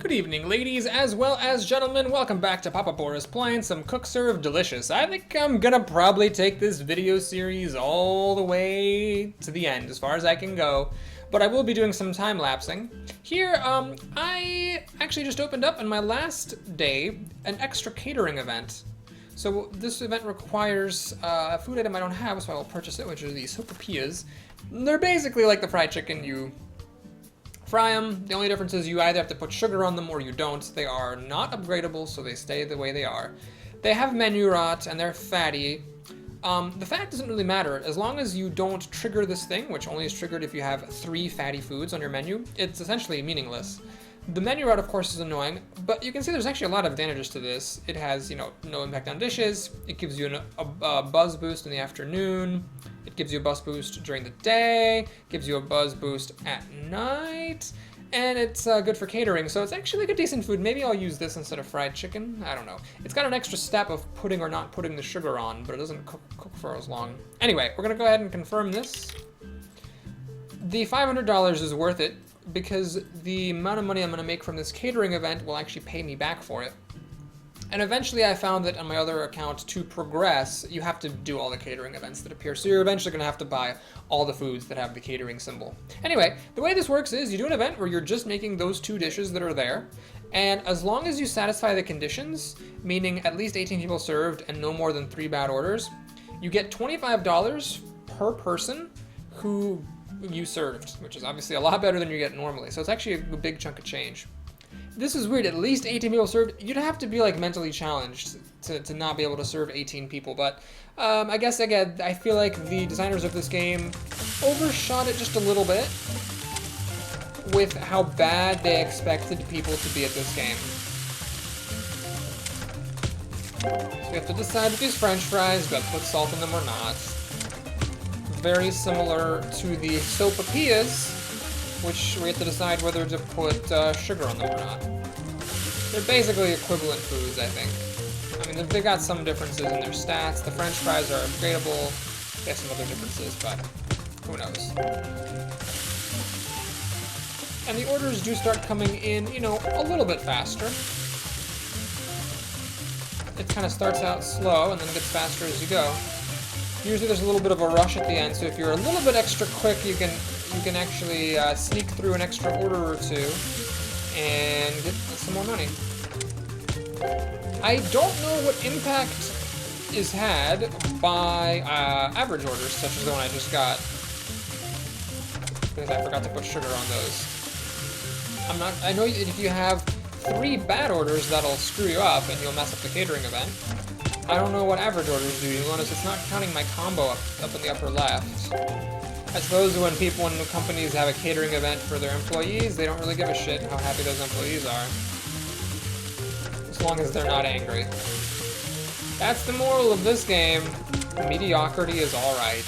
Good evening, ladies as well as gentlemen. Welcome back to Papa Boris playing some Cook Serve Delicious. I think I'm gonna probably take this video series all the way to the end, as far as I can go. But I will be doing some time lapsing. Here, I actually just opened up on my last day an extra catering event. So this event requires a food item I don't have, so I will purchase it, which are these sopapillas. They're basically like the fried chicken. You fry them. The only difference is you either have to put sugar on them or you don't. They are not upgradable, so they stay the way they are. They have menu rot and they're fatty. The fat doesn't really matter. As long as you don't trigger this thing, which only is triggered if you have 3 fatty foods on your menu, it's essentially meaningless. The menu rot, of course, is annoying, but you can see there's actually a lot of advantages to this. It has, no impact on dishes. It gives you a buzz boost in the afternoon. It gives you a buzz boost during the day. Gives you a buzz boost at night. And it's good for catering, so it's actually like a decent food. Maybe I'll use this instead of fried chicken. I don't know. It's got an extra step of putting or not putting the sugar on, but it doesn't cook for as long. Anyway, we're gonna go ahead and confirm this. The $500 is worth it, because the amount of money I'm going to make from this catering event will actually pay me back for it. And eventually I found that on my other account, to progress, you have to do all the catering events that appear. So you're eventually going to have to buy all the foods that have the catering symbol. Anyway, the way this works is you do an event where you're just making those 2 dishes that are there. And as long as you satisfy the conditions, meaning at least 18 people served and no more than 3 bad orders, you get $25 per person who you served, which is obviously a lot better than you get normally. So it's actually a big chunk of change. This is weird, at least 18 people served. You'd have to be like mentally challenged to not be able to serve 18 people, but I guess again, I feel like the designers of this game overshot it just a little bit with how bad they expected people to be at this game. So we have to decide if these french fries, got to put salt in them or not. Very similar to the sopapillas, which we have to decide whether to put sugar on them or not. They're basically equivalent foods, I think. I mean, they've got some differences in their stats. The french fries are upgradable. They have some other differences, but who knows. And the orders do start coming in, a little bit faster. It kind of starts out slow and then gets faster as you go. Usually there's a little bit of a rush at the end, so if you're a little bit extra quick, you can actually sneak through an extra order or 2 and get some more money. I don't know what impact is had by average orders, such as the one I just got, because I forgot to put sugar on those. I know that if you have 3 bad orders, that'll screw you up and you'll mess up the catering event. I don't know what average orders do. You'll notice it's not counting my combo up in the upper left. I suppose when companies have a catering event for their employees, they don't really give a shit how happy those employees are. As long as they're not angry. That's the moral of this game. Mediocrity is alright.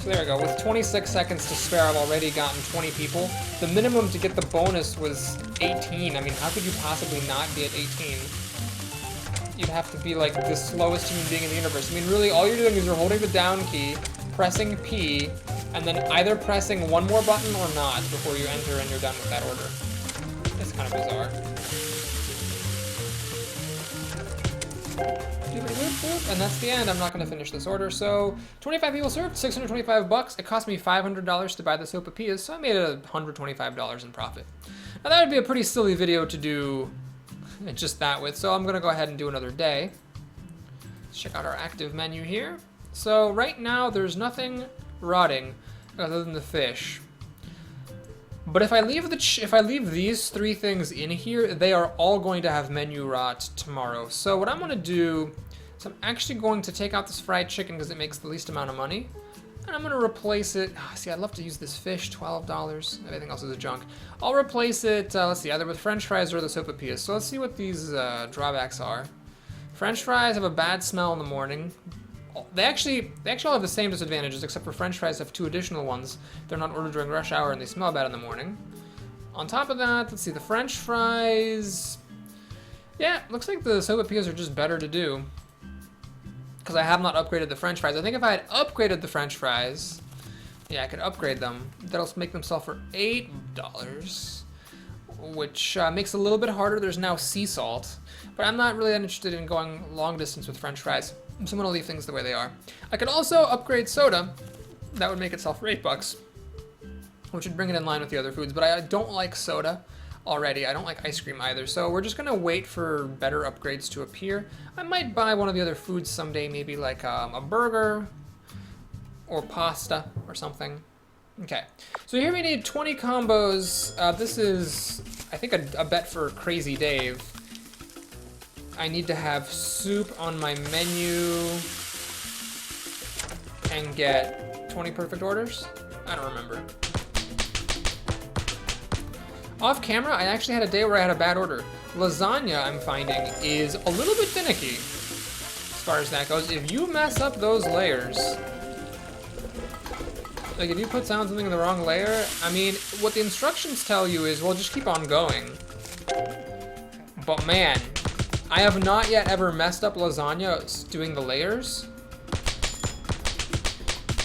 So there we go. With 26 seconds to spare, I've already gotten 20 people. The minimum to get the bonus was 18. I mean, how could you possibly not be at 18? You'd have to be like the slowest human being in the universe. I mean, really, all you're doing is you're holding the down key, pressing P, and then either pressing one more button or not before you enter and you're done with that order. It's kind of bizarre. And that's the end. I'm not going to finish this order. So, 25 people served, $625. It cost me $500 to buy the sopapillas, so I made $125 in profit. Now, that would be a pretty silly video to do just that with, so I'm going to go ahead and do another day. Let's check out our active menu here. So right now there's nothing rotting other than the fish. But if I leave these 3 things in here, they are all going to have menu rot tomorrow. So what I'm going to do is I'm actually going to take out this fried chicken because it makes the least amount of money. And I'm going to replace it. See, I'd love to use this fish, $12. Everything else is a junk. I'll replace it, let's see, either with french fries or the sopapillas. So let's see what these drawbacks are. French fries have a bad smell in the morning. They actually all have the same disadvantages, except for french fries have 2 additional ones. They're not ordered during rush hour and they smell bad in the morning. On top of that, let's see, the french fries... Yeah, looks like the sopapillas are just better to do, because I have not upgraded the french fries. I think if I had upgraded the french fries, yeah, I could upgrade them. That'll make them sell for $8. which makes it a little bit harder. There's now sea salt, but I'm not really interested in going long distance with French fries, so I'm gonna leave things the way they are. I could also upgrade soda. That would make it sell for $8, which would bring it in line with the other foods, but I don't like soda already. I don't like ice cream either, so we're just gonna wait for better upgrades to appear. I might buy one of the other foods someday, maybe like a burger or pasta or something. Okay, so here we need 20 combos. This is, I think, a bet for Crazy Dave. I need to have soup on my menu and get 20 perfect orders? I don't remember. Off camera, I actually had a day where I had a bad order. Lasagna, I'm finding, is a little bit finicky as far as that goes. If you mess up those layers, like if you put down something in the wrong layer, I mean, what the instructions tell you is, well, just keep on going. But man, I have not yet ever messed up lasagna doing the layers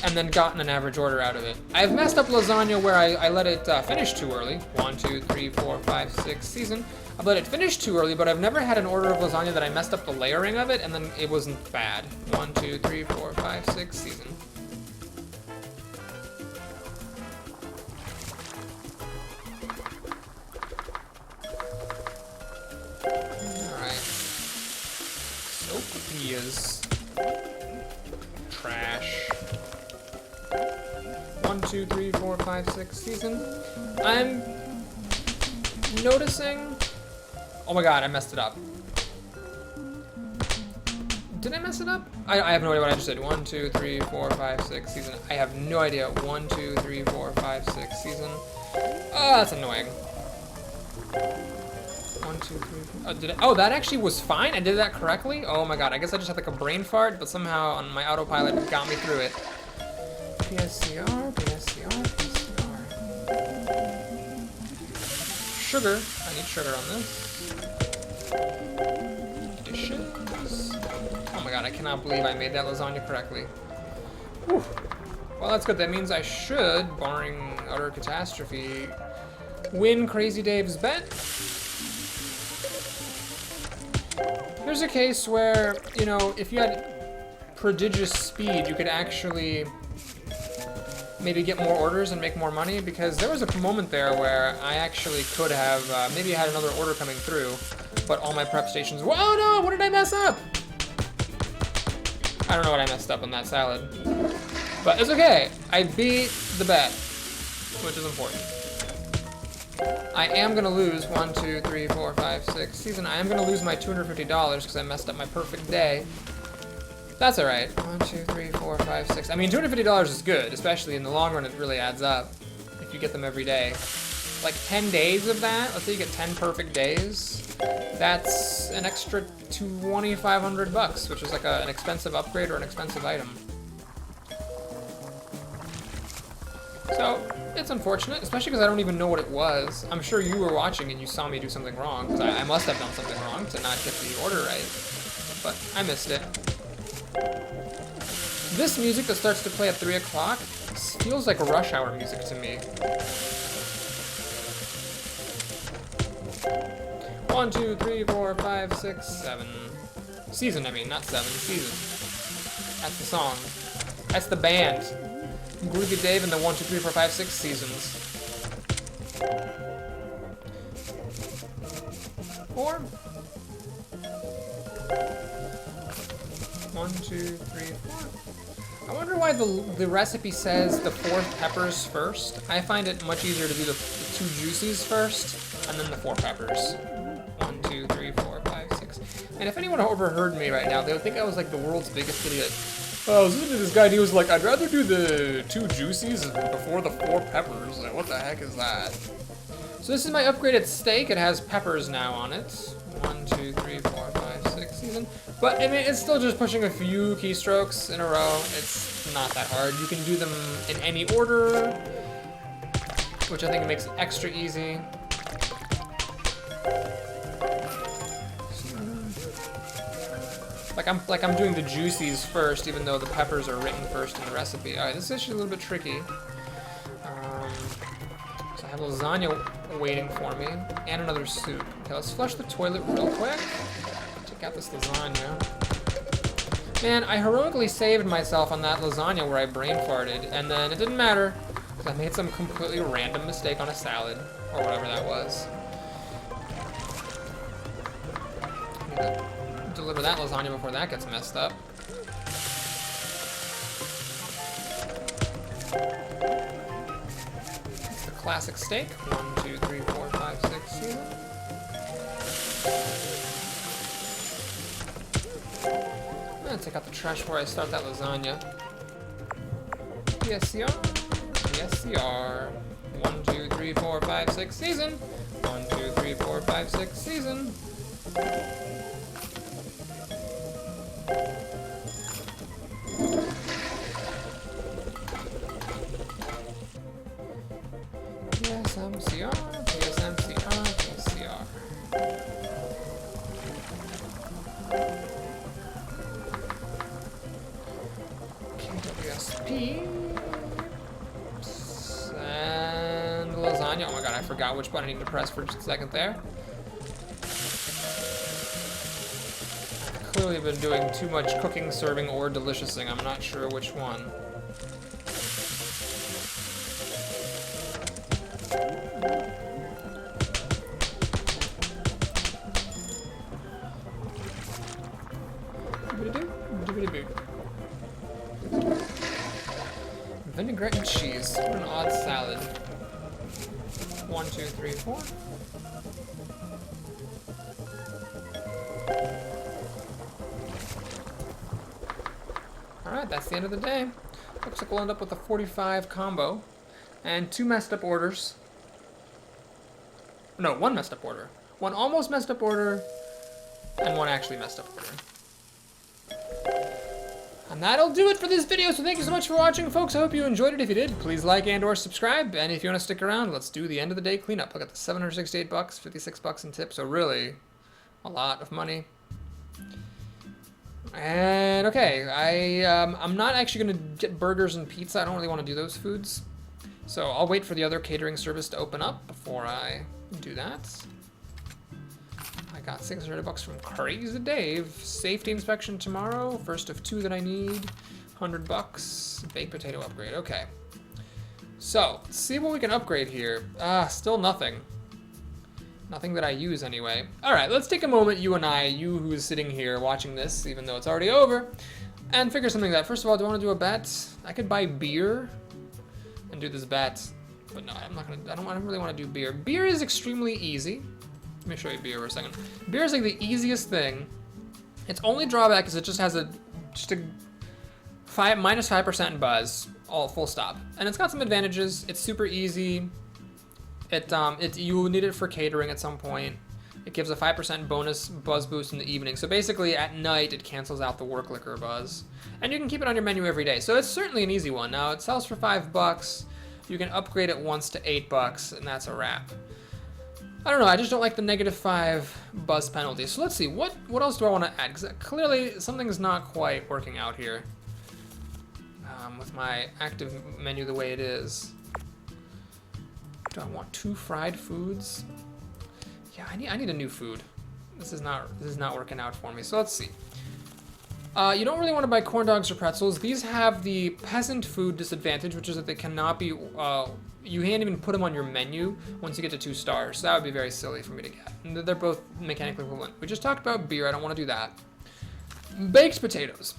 and then gotten an average order out of it. I've messed up lasagna where I let it finish too early. 1, 2, 3, 4, 5, 6 season. I've let it finish too early, but I've never had an order of lasagna that I messed up the layering of it and then it wasn't bad. 1, 2, 3, 4, 5, 6 season. Alright. Sophia's trash. 1, 2, 3, 4, 5, 6 season. I'm noticing. Oh my god, I messed it up. Did I mess it up? I have no idea what I just did. 1, 2, 3, 4, 5, 6 season. I have no idea. 1, 2, 3, 4, 5, 6 season. Oh, that's annoying. 1, 2, 3, 4. Oh, did I? Oh, that actually was fine. I did that correctly. Oh my god. I guess I just had like a brain fart, but somehow on my autopilot it got me through it. PSCR, PSCR, PSCR. Sugar. I need sugar on this. Dishes. Oh my god, I cannot believe I made that lasagna correctly. Whew. Well, that's good. That means I should, barring utter catastrophe, win Crazy Dave's bet. Here's a case where, you know, if you had prodigious speed, you could actually maybe get more orders and make more money, because there was a moment there where I actually could have maybe had another order coming through, but all my prep stations. Whoa, no! What did I mess up? I don't know what I messed up on that salad, but it's okay. I beat the bet, which is important. I am gonna lose 1, 2, 3, 4, 5, 6 season. I am gonna lose my $250 because I messed up my perfect day. That's all right. 1, 2, 3, 4, 5, 6. I mean, $250 is good, especially in the long run. It really adds up if you get them every day. Like 10 days of that. Let's say you get 10 perfect days. That's an extra $2,500, which is like an expensive upgrade or an expensive item. So it's unfortunate, especially because I don't even know what it was. I'm sure you were watching and you saw me do something wrong, because I must have done something wrong to not get the order right. But I missed it. This music that starts to play at 3 o'clock feels like rush hour music to me. 1, 2, 3, 4, 5, 6, 7. Season, I mean, not 7. Season. That's the song. That's the band. Groovy Dave and the 1, 2, 3, 4, 5, 6 seasons. 4. 1, 2, 3, 4. I wonder why the recipe says the 4 peppers first. I find it much easier to do the 2 juices first, and then the 4 peppers. 1, 2, 3, 4, 5, 6. And if anyone overheard me right now, they would think I was like the world's biggest idiot. I was listening to this guy and he was like, I'd rather do the 2 juices before the 4 peppers. Like, what the heck is that? So this is my upgraded steak. It has peppers now on it. 1, 2, 3, 4, 5, 6 season. But I mean, it's still just pushing a few keystrokes in a row. It's not that hard. You can do them in any order, which I think makes it extra easy. Like I'm doing the juices first, even though the peppers are written first in the recipe. All right, this is actually a little bit tricky. So I have lasagna. waiting for me. And another soup. Okay, let's flush the toilet real quick. Take out this lasagna. Man, I heroically saved myself on that lasagna where I brain farted, and then it didn't matter, because I made some completely random mistake on a salad, or whatever that was. I need to deliver that lasagna before that gets messed up. It's the classic steak. 1, 2, 3, 4, 5, 6, 7. I'm gonna take out the trash before I start that lasagna. Yes, you are. Yes, you are. 1, 2, 3, 4, 5, 6, season. 1, 2, 3, 4, 5, 6, season. Yes, MCR. Yes, MCR. MCR. KWSP. And lasagna. Oh my god, I forgot which button I need to press for just a second there. I've clearly been doing too much cooking, serving, or deliciousing. I'm not sure which one. Vinaigrette and cheese. What an odd salad. 1, 2, 3, 4. Alright, that's the end of the day. Looks like we'll end up with a 45 combo. And 2 messed up orders. No, 1 messed up order. 1 almost messed up order, and 1 actually messed up order. And that'll do it for this video, so thank you so much for watching, folks. I hope you enjoyed it. If you did, please like and or subscribe. And if you want to stick around, let's do the end of the day cleanup. Look at the 768 bucks, 56 bucks in tips, so really a lot of money. And okay, I'm not actually going to get burgers and pizza. I don't really want to do those foods. So I'll wait for the other catering service to open up before I do that. I got 600 bucks from Crazy Dave. Safety inspection tomorrow. First of 2 that I need. 100 bucks. Baked potato upgrade. Okay. So, let's see what we can upgrade here. Still nothing. Nothing that I use anyway. Alright, let's take a moment, you and I, you who is sitting here watching this, even though it's already over, and figure something out. First of all, do I want to do a bet? I could buy beer and do this bet. But no, I'm not gonna, I don't really want to do beer. Beer is extremely easy. Let me show you beer for a second. Beer is like the easiest thing. Its only drawback is it just has just a minus 5% buzz, all full stop. And it's got some advantages. It's super easy. You need it for catering at some point. It gives a 5% bonus buzz boost in the evening. So basically at night it cancels out the work liquor buzz. And you can keep it on your menu every day. So it's certainly an easy one. Now it sells for $5. You can upgrade it once to $8 and that's a wrap. I don't know, I just don't like the -5 buzz penalty. So let's see, what else do I want to add? Because clearly something's not quite working out here. With my active menu the way it is. Do I want 2 fried foods? Yeah, I need a new food. This is not working out for me. So let's see. You don't really want to buy corn dogs or pretzels. These have the peasant food disadvantage, which is that they cannot be, you can't even put them on your menu once you get to 2 stars. So that would be very silly for me to get. And they're both mechanically equivalent. We just talked about beer, I don't want to do that. Baked potatoes.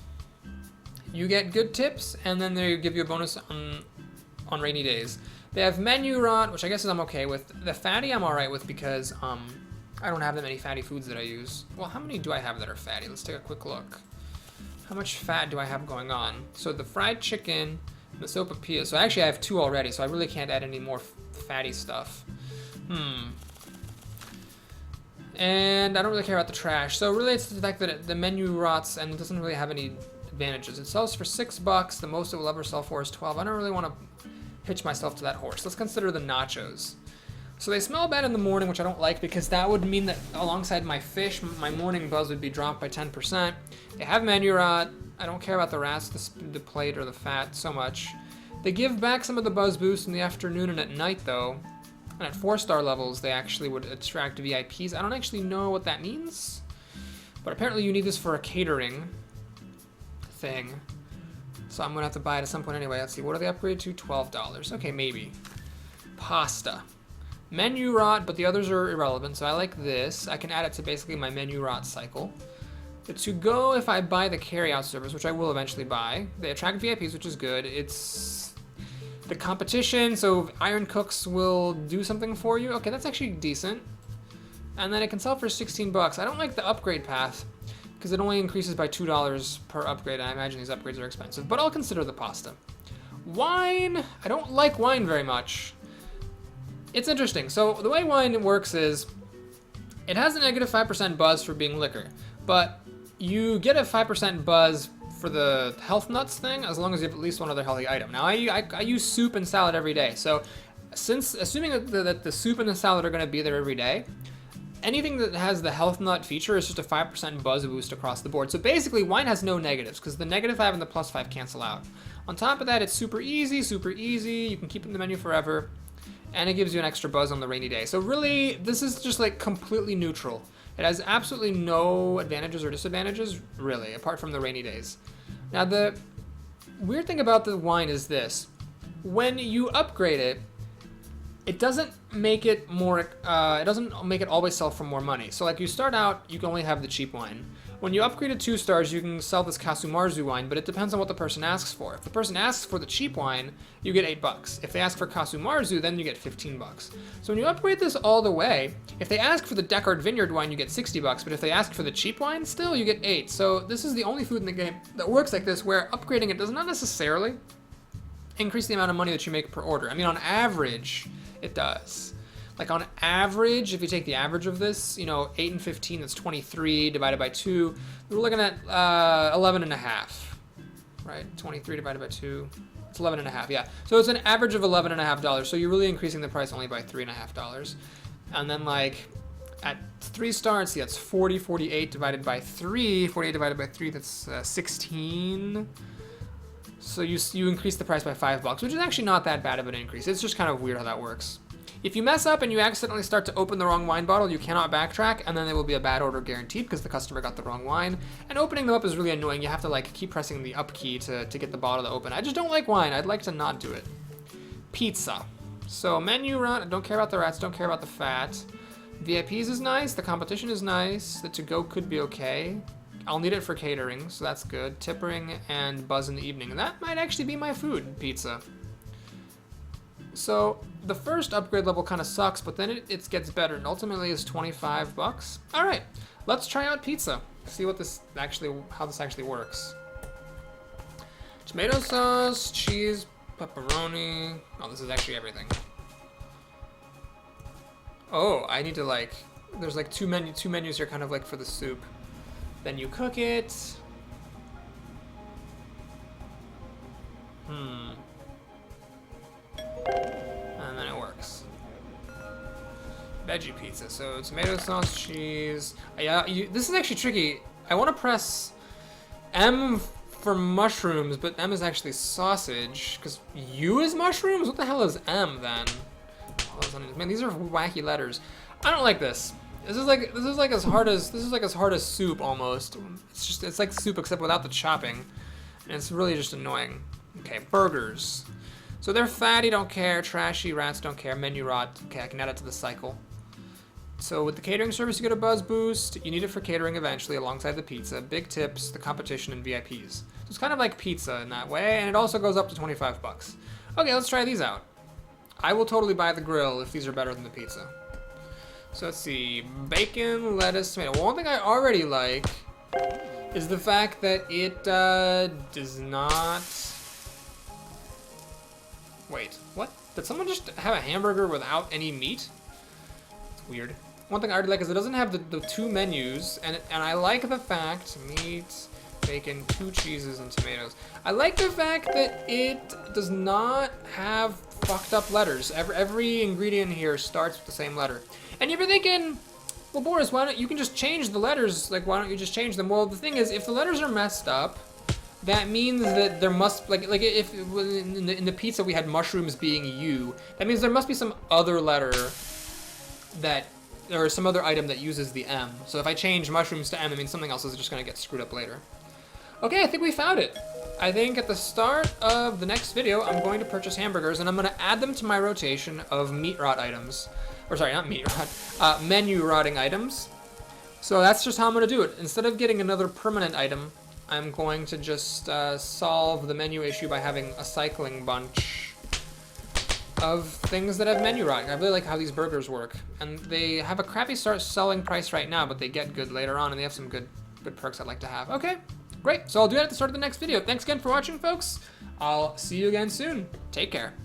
You get good tips, and then they give you a bonus on rainy days. They have menu rot, which I guess I'm okay with. The fatty I'm alright with because I don't have that many fatty foods that I use. Well, how many do I have that are fatty? Let's take a quick look. How much fat do I have going on? So the fried chicken, the sopapilla. So actually I have 2 already, so I really can't add any more fatty stuff. And I don't really care about the trash. So really it's the fact that the menu rots and it doesn't really have any advantages. It sells for $6. The most it will ever sell for is 12. I don't really want to hitch myself to that horse. Let's consider the nachos. So they smell bad in the morning, which I don't like because that would mean that alongside my fish, my morning buzz would be dropped by 10%. They have menu rot. I don't care about the rats, the plate, or the fat so much. They give back some of the buzz boost in the afternoon and at night though. And at 4-star levels, they actually would attract VIPs. I don't actually know what that means, but apparently you need this for a catering thing. So I'm gonna have to buy it at some point anyway. Let's see, what are they upgraded to? $12. Okay, maybe. Pasta. Menu rot, but the others are irrelevant, so I like this. I can add it to basically my menu rot cycle. The to-go, if I buy the carry-out service, which I will eventually buy, they attract VIPs, which is good. It's the competition, so Iron Cooks will do something for you. Okay, that's actually decent. And then it can sell for 16 bucks. I don't like the upgrade path, because it only increases by $2 per upgrade, and I imagine these upgrades are expensive, but I'll consider the pasta. Wine, I don't like wine very much. It's interesting. So the way wine works is, it has a negative 5% buzz for being liquor, but you get a 5% buzz for the health nuts thing as long as you have at least one other healthy item. Now I use soup and salad every day, so assuming that the soup and the salad are going to be there every day, anything that has the health nut feature is just a 5% buzz boost across the board. So basically, wine has no negatives because the -5 and the +5 cancel out. On top of that, it's super easy. You can keep it in the menu forever, and it gives you an extra buzz on the rainy day. So really, this is just like completely neutral. It has absolutely no advantages or disadvantages, really, apart from the rainy days. Now, the weird thing about the wine is this. When you upgrade it, it doesn't make it more, it doesn't make it always sell for more money. So like you start out, you can only have the cheap wine. When you upgrade to 2 stars, you can sell this Kasumarzu wine, but it depends on what the person asks for. If the person asks for the cheap wine, you get 8 bucks. If they ask for Kasumarzu, then you get 15 bucks. So when you upgrade this all the way, if they ask for the Deckard Vineyard wine, you get 60 bucks, but if they ask for the cheap wine, still you get 8. So this is the only food in the game that works like this, where upgrading it does not necessarily increase the amount of money that you make per order. I mean, on average, it does. Like on average, if you take the average of this, 8 and 15, that's 23 divided by 2. We're looking at 11 and a half, right? 23 divided by 2, it's 11 and a half, yeah. So it's an average of $11.50. So you're really increasing the price only by $3.50. And then like at 3 stars, see, that's 40, 48 divided by 3. 48 divided by 3, that's 16. So you increase the price by $5, which is actually not that bad of an increase. It's just kind of weird how that works. If you mess up and you accidentally start to open the wrong wine bottle, you cannot backtrack, and then there will be a bad order guaranteed because the customer got the wrong wine. And opening them up is really annoying. You have to like keep pressing the up key to get the bottle to open. I just don't like wine. I'd like to not do it. Pizza. So menu run. Don't care about the rats. Don't care about the fat. VIPs is nice. The competition is nice. The to-go could be okay. I'll need it for catering, so that's good. Tippering and buzz in the evening. And that might actually be my food, pizza. So the first upgrade level kind of sucks, but then it gets better, and ultimately is 25 bucks. All right, let's try out pizza. See what how this actually works. Tomato sauce, cheese, pepperoni. Oh, this is actually everything. Oh, I need to like. There's like two menus here, kind of like for the soup. Then you cook it. And then it works. Veggie pizza. So tomato sauce, cheese. Yeah, this is actually tricky. I want to press M for mushrooms, but M is actually sausage. Because U is mushrooms? What the hell is M then? Man, these are wacky letters. I don't like this. This is like as hard as soup almost. It's like soup except without the chopping, and it's really just annoying. Okay, burgers. So they're fatty, don't care. Trashy, rats, don't care. Menu rot. Okay, I can add it to the cycle. So with the catering service, you get a buzz boost. You need it for catering eventually, alongside the pizza. Big tips, the competition, and VIPs. So it's kind of like pizza in that way, and it also goes up to 25 bucks. Okay, let's try these out. I will totally buy the grill if these are better than the pizza. So let's see, bacon, lettuce, tomato. One thing I already like is the fact that it does not... Wait, what? Did someone just have a hamburger without any meat? It's weird. One thing I already like is it doesn't have the 2 menus, and I like the fact, meat, bacon, 2 cheeses, and tomatoes. I like the fact that it does not have fucked up letters. Every ingredient here starts with the same letter. And you're thinking, well, Boris, why don't you can just change the letters? Like, why don't you just change them? Well, the thing is, if the letters are messed up, that means that there must, like if in the pizza we had mushrooms being U, that means there must be some other letter that, or some other item that uses the M. So if I change mushrooms to M, it means something else is just gonna get screwed up later. Okay, I think we found it. I think at the start of the next video, I'm going to purchase hamburgers and I'm gonna add them to my rotation of meat rot items. Or sorry, not meat rot, menu rotting items. So that's just how I'm gonna do it. Instead of getting another permanent item, I'm going to just solve the menu issue by having a cycling bunch of things that have menu rotting. I really like how these burgers work. And they have a crappy start selling price right now, but they get good later on and they have some good perks I'd like to have. Okay. Great, so I'll do that at the start of the next video. Thanks again for watching, folks. I'll see you again soon. Take care.